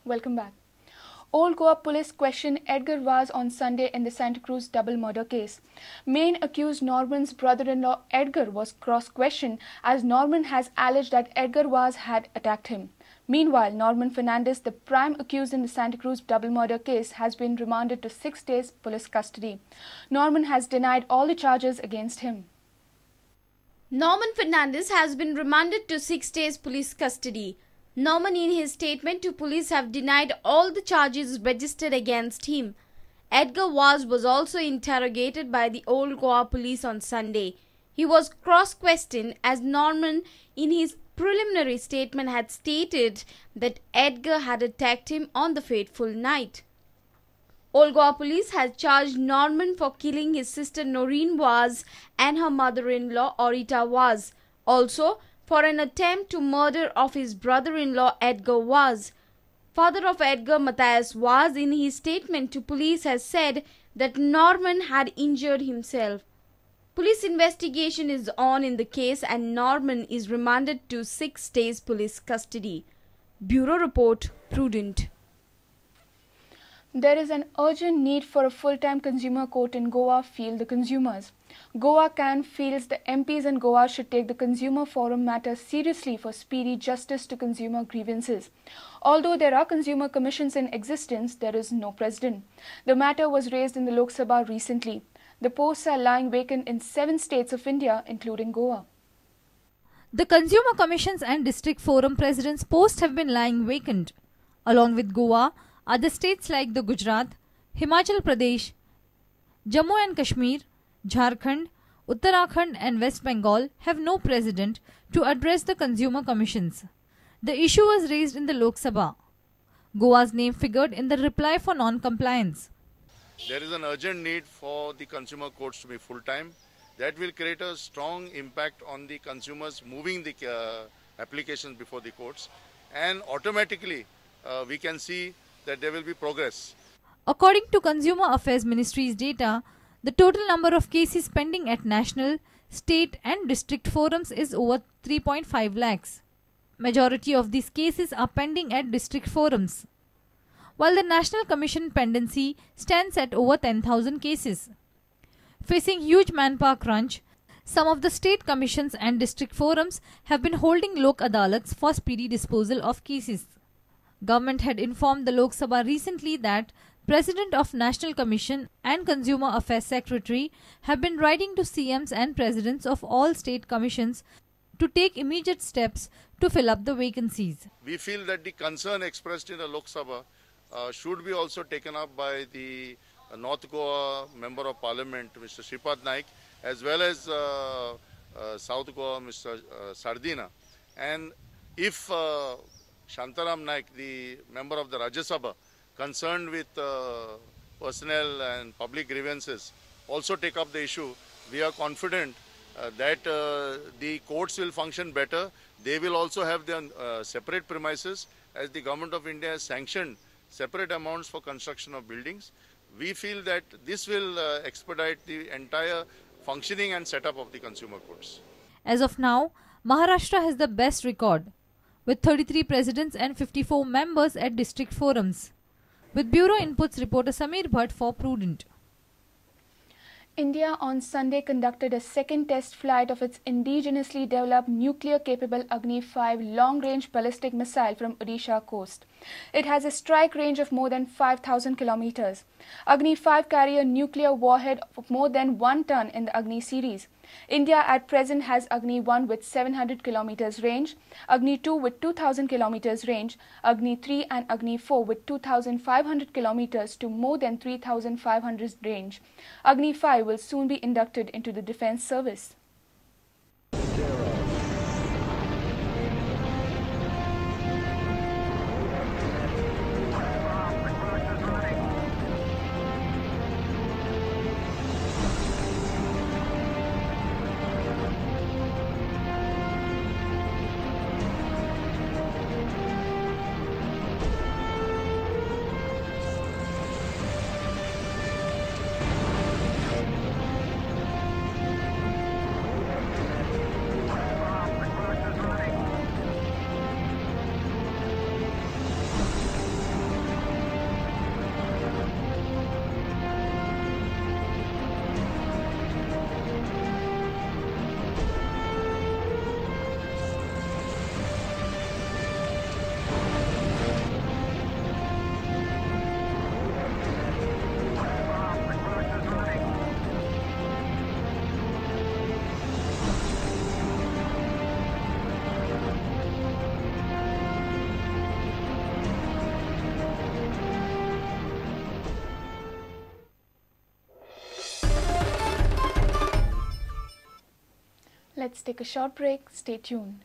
Welcome back. Old Goa police questioned Edgar Vaz on Sunday in the Santa Cruz double murder case. Main accused Norman's brother-in-law Edgar was cross-questioned as Norman has alleged that Edgar Vaz had attacked him. Meanwhile, Norman Fernandez, the prime accused in the Santa Cruz double murder case, has been remanded to 6 days police custody. Norman has denied all the charges against him. Norman Fernandez has been remanded to 6 days police custody. Norman in his statement to police have denied all the charges registered against him. Edgar Vaz was also interrogated by the Old Goa police on Sunday. He was cross-questioned as Norman in his preliminary statement had stated that Edgar had attacked him on the fateful night. Old Goa police has charged Norman for killing his sister Noreen Vaz and her mother-in-law Orita Vaz. Also, for an attempt to murder of his brother-in-law Edgar Vaz. Father of Edgar, Matthias Vaz, in his statement to police has said that Norman had injured himself. Police investigation is on in the case and Norman is remanded to 6 days police custody. Bureau Report, Prudent. There is an urgent need for a full-time consumer court in Goa, feel the consumers. Goa CAN feels the MPs in Goa should take the consumer forum matter seriously for speedy justice to consumer grievances. Although there are consumer commissions in existence, there is no president. The matter was raised in the Lok Sabha recently. The posts are lying vacant in 7 states of India, including Goa. The Consumer Commissions and District Forum Presidents' posts have been lying vacant. Along with Goa, other states like the Gujarat, Himachal Pradesh, Jammu and Kashmir, Jharkhand, Uttarakhand and West Bengal have no president to address the consumer commissions. The issue was raised in the Lok Sabha. Goa's name figured in the reply for non-compliance. There is an urgent need for the consumer courts to be full-time. That will create a strong impact on the consumers moving the applications before the courts, and automatically we can see that there will be progress. According to Consumer Affairs Ministry's data, the total number of cases pending at national, state and district forums is over 3.5 lakhs. Majority of these cases are pending at district forums, while the National Commission pendency stands at over 10,000 cases. Facing huge manpower crunch, some of the state commissions and district forums have been holding Lok Adalats for speedy disposal of cases. Government had informed the Lok Sabha recently that President of National Commission and Consumer Affairs Secretary have been writing to CMs and presidents of all state commissions to take immediate steps to fill up the vacancies. We feel that the concern expressed in the Lok Sabha should be also taken up by the North Goa Member of Parliament, Mr. Shripad Naik, as well as South Goa, Mr. Sardina. And if Shantaram Naik, the member of the Rajya Sabha, concerned with personnel and public grievances, also take up the issue, we are confident that the courts will function better. They will also have their separate premises, as the Government of India has sanctioned separate amounts for construction of buildings. We feel that this will expedite the entire functioning and setup of the consumer courts. As of now, Maharashtra has the best record, with 33 presidents and 54 members at district forums. With Bureau Inputs, reporter Samir Bhatt for Prudent. India on Sunday conducted a second test flight of its indigenously developed nuclear-capable Agni-5 long-range ballistic missile from Odisha coast. It has a strike range of more than 5,000 kilometers. Agni-5 carry a nuclear warhead of more than 1 ton in the Agni series. India at present has Agni-1 with 700 kilometers range, Agni-2 with 2,000 kilometers range, Agni-3 and Agni-4 with 2,500 kilometers to more than 3,500 range. Agni-5 will soon be inducted into the defense service. Let's take a short break. Stay tuned.